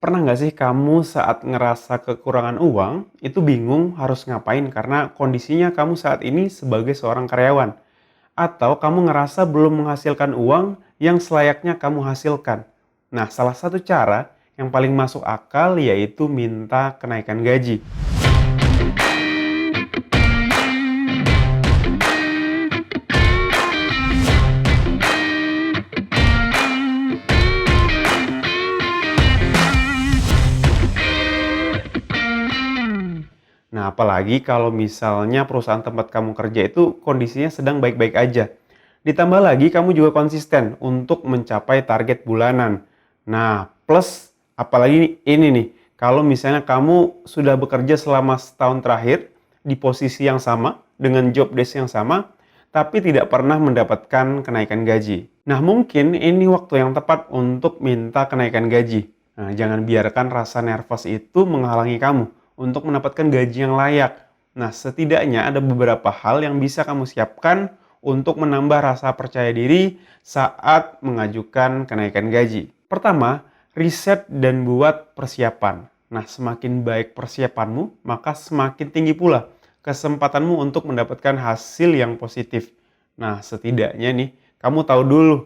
Pernah nggak sih kamu saat ngerasa kekurangan uang, itu bingung harus ngapain karena kondisinya kamu saat ini sebagai seorang karyawan? Atau kamu ngerasa belum menghasilkan uang yang selayaknya kamu hasilkan? Nah, salah satu cara yang paling masuk akal yaitu minta kenaikan gaji. Nah, apalagi kalau misalnya perusahaan tempat kamu kerja itu kondisinya sedang baik-baik aja. Ditambah lagi kamu juga konsisten untuk mencapai target bulanan. Nah, plus apalagi ini nih, kalau misalnya kamu sudah bekerja selama setahun terakhir di posisi yang sama, dengan job desk yang sama, tapi tidak pernah mendapatkan kenaikan gaji. Nah, mungkin ini waktu yang tepat untuk minta kenaikan gaji. Nah, jangan biarkan rasa nervous itu menghalangi kamu untuk mendapatkan gaji yang layak. Nah, setidaknya ada beberapa hal yang bisa kamu siapkan untuk menambah rasa percaya diri saat mengajukan kenaikan gaji. Pertama, riset dan buat persiapan. Nah, semakin baik persiapanmu, maka semakin tinggi pula kesempatanmu untuk mendapatkan hasil yang positif. Nah, setidaknya nih, kamu tahu dulu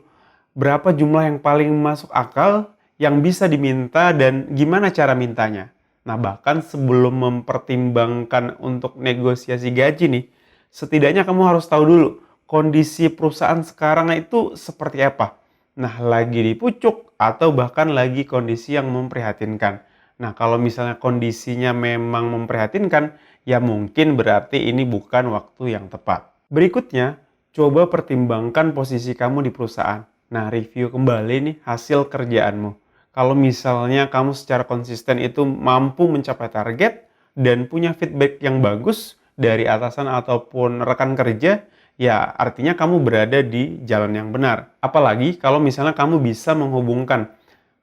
berapa jumlah yang paling masuk akal yang bisa diminta dan gimana cara mintanya. Nah, bahkan sebelum mempertimbangkan untuk negosiasi gaji nih, setidaknya kamu harus tahu dulu kondisi perusahaan sekarang itu seperti apa. Nah, lagi di pucuk atau bahkan lagi kondisi yang memprihatinkan. Nah, kalau misalnya kondisinya memang memprihatinkan, ya mungkin berarti ini bukan waktu yang tepat. Berikutnya, coba pertimbangkan posisi kamu di perusahaan. Nah, review kembali nih hasil kerjaanmu. Kalau misalnya kamu secara konsisten itu mampu mencapai target dan punya feedback yang bagus dari atasan ataupun rekan kerja, ya artinya kamu berada di jalan yang benar. Apalagi kalau misalnya kamu bisa menghubungkan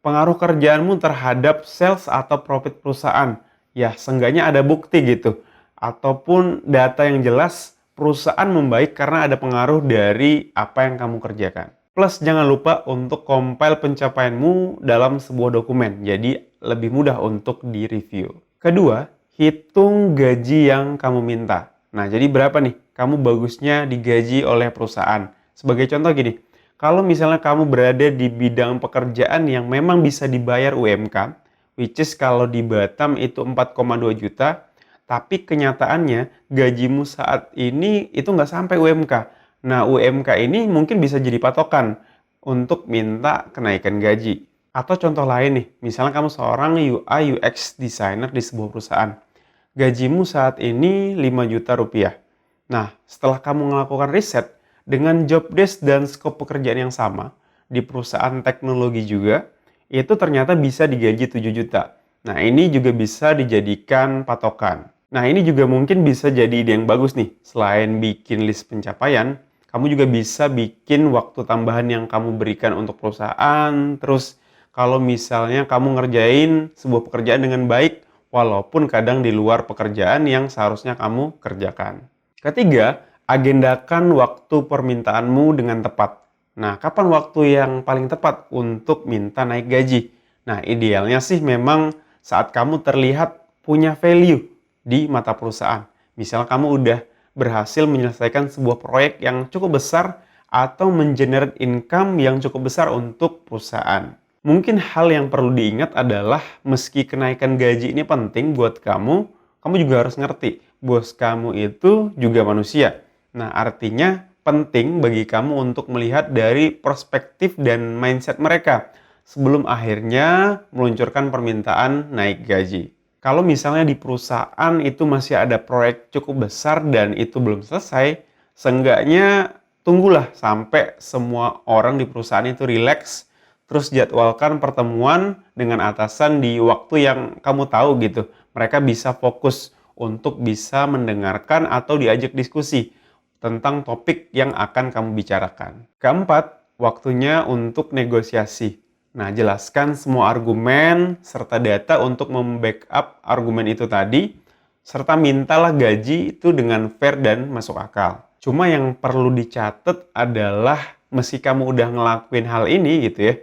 pengaruh kerjaanmu terhadap sales atau profit perusahaan. Ya, seenggaknya ada bukti gitu. Ataupun data yang jelas perusahaan membaik karena ada pengaruh dari apa yang kamu kerjakan. Plus jangan lupa untuk compile pencapaianmu dalam sebuah dokumen, jadi lebih mudah untuk direview. Kedua, hitung gaji yang kamu minta. Nah, jadi berapa nih kamu bagusnya digaji oleh perusahaan? Sebagai contoh gini, kalau misalnya kamu berada di bidang pekerjaan yang memang bisa dibayar UMK, which is kalau di Batam itu 4,2 juta, tapi kenyataannya gajimu saat ini itu nggak sampai UMK. Nah, UMK ini mungkin bisa jadi patokan untuk minta kenaikan gaji. Atau contoh lain nih, misalnya kamu seorang UI UX designer di sebuah perusahaan. Gajimu saat ini 5 juta rupiah. Nah, setelah kamu melakukan riset dengan job desk dan skop pekerjaan yang sama di perusahaan teknologi juga, itu ternyata bisa digaji 7 juta. Nah, ini juga bisa dijadikan patokan. Nah, ini juga mungkin bisa jadi ide yang bagus nih. Selain bikin list pencapaian, kamu juga bisa bikin waktu tambahan yang kamu berikan untuk perusahaan. Terus kalau misalnya kamu ngerjain sebuah pekerjaan dengan baik, walaupun kadang di luar pekerjaan yang seharusnya kamu kerjakan. Ketiga, agendakan waktu permintaanmu dengan tepat. Nah, kapan waktu yang paling tepat untuk minta naik gaji? Nah, idealnya sih memang saat kamu terlihat punya value di mata perusahaan. Misal kamu udah berhasil menyelesaikan sebuah proyek yang cukup besar atau mengenerate income yang cukup besar untuk perusahaan. Mungkin hal yang perlu diingat adalah meski kenaikan gaji ini penting buat kamu, kamu juga harus ngerti bos kamu itu juga manusia. Nah, artinya penting bagi kamu untuk melihat dari perspektif dan mindset mereka sebelum akhirnya meluncurkan permintaan naik gaji. Kalau misalnya di perusahaan itu masih ada proyek cukup besar dan itu belum selesai, seenggaknya tunggulah sampai semua orang di perusahaan itu rileks, terus jadwalkan pertemuan dengan atasan di waktu yang kamu tahu gitu. Mereka bisa fokus untuk bisa mendengarkan atau diajak diskusi tentang topik yang akan kamu bicarakan. Keempat, waktunya untuk negosiasi. Nah, jelaskan semua argumen serta data untuk membackup argumen itu tadi, serta mintalah gaji itu dengan fair dan masuk akal. Cuma yang perlu dicatat adalah meski kamu udah ngelakuin hal ini gitu ya,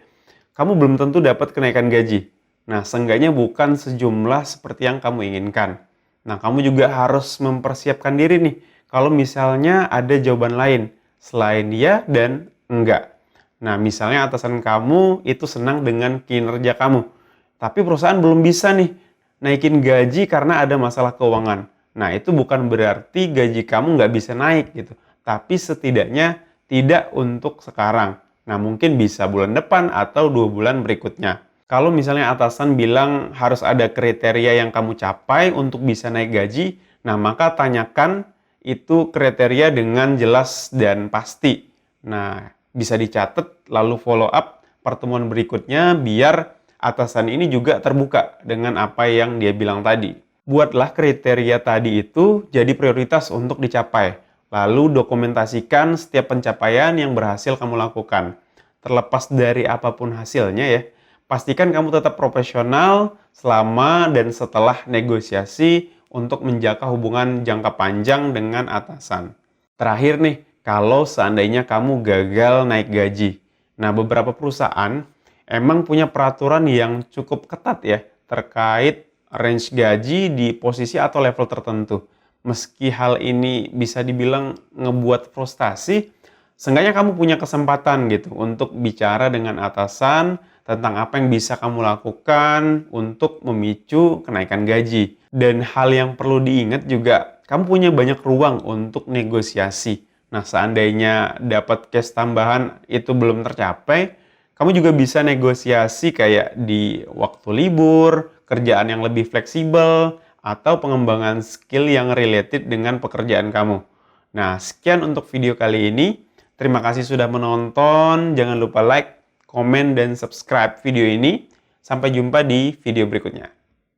kamu belum tentu dapat kenaikan gaji. Nah, seenggaknya bukan sejumlah seperti yang kamu inginkan. Nah, kamu juga harus mempersiapkan diri nih, kalau misalnya ada jawaban lain selain ya dan enggak. Nah, misalnya atasan kamu itu senang dengan kinerja kamu, tapi perusahaan belum bisa nih naikin gaji karena ada masalah keuangan. Nah, itu bukan berarti gaji kamu nggak bisa naik gitu, tapi setidaknya tidak untuk sekarang. Nah, mungkin bisa bulan depan atau 2 bulan berikutnya. Kalau misalnya atasan bilang harus ada kriteria yang kamu capai untuk bisa naik gaji, nah maka tanyakan itu kriteria dengan jelas dan pasti. Nah, bisa dicatat lalu follow up pertemuan berikutnya biar atasan ini juga terbuka dengan apa yang dia bilang tadi. Buatlah kriteria tadi itu jadi prioritas untuk dicapai. Lalu dokumentasikan setiap pencapaian yang berhasil kamu lakukan. Terlepas dari apapun hasilnya ya, pastikan kamu tetap profesional selama dan setelah negosiasi untuk menjaga hubungan jangka panjang dengan atasan. Terakhir nih, kalau seandainya kamu gagal naik gaji. Nah, beberapa perusahaan emang punya peraturan yang cukup ketat ya terkait range gaji di posisi atau level tertentu. Meski hal ini bisa dibilang ngebuat frustasi, seenggaknya kamu punya kesempatan gitu untuk bicara dengan atasan tentang apa yang bisa kamu lakukan untuk memicu kenaikan gaji. Dan hal yang perlu diingat juga, kamu punya banyak ruang untuk negosiasi. Nah, seandainya dapat cash tambahan itu belum tercapai, kamu juga bisa negosiasi kayak di waktu libur, kerjaan yang lebih fleksibel, atau pengembangan skill yang related dengan pekerjaan kamu. Nah, sekian untuk video kali ini. Terima kasih sudah menonton. Jangan lupa like, komen, dan subscribe video ini. Sampai jumpa di video berikutnya.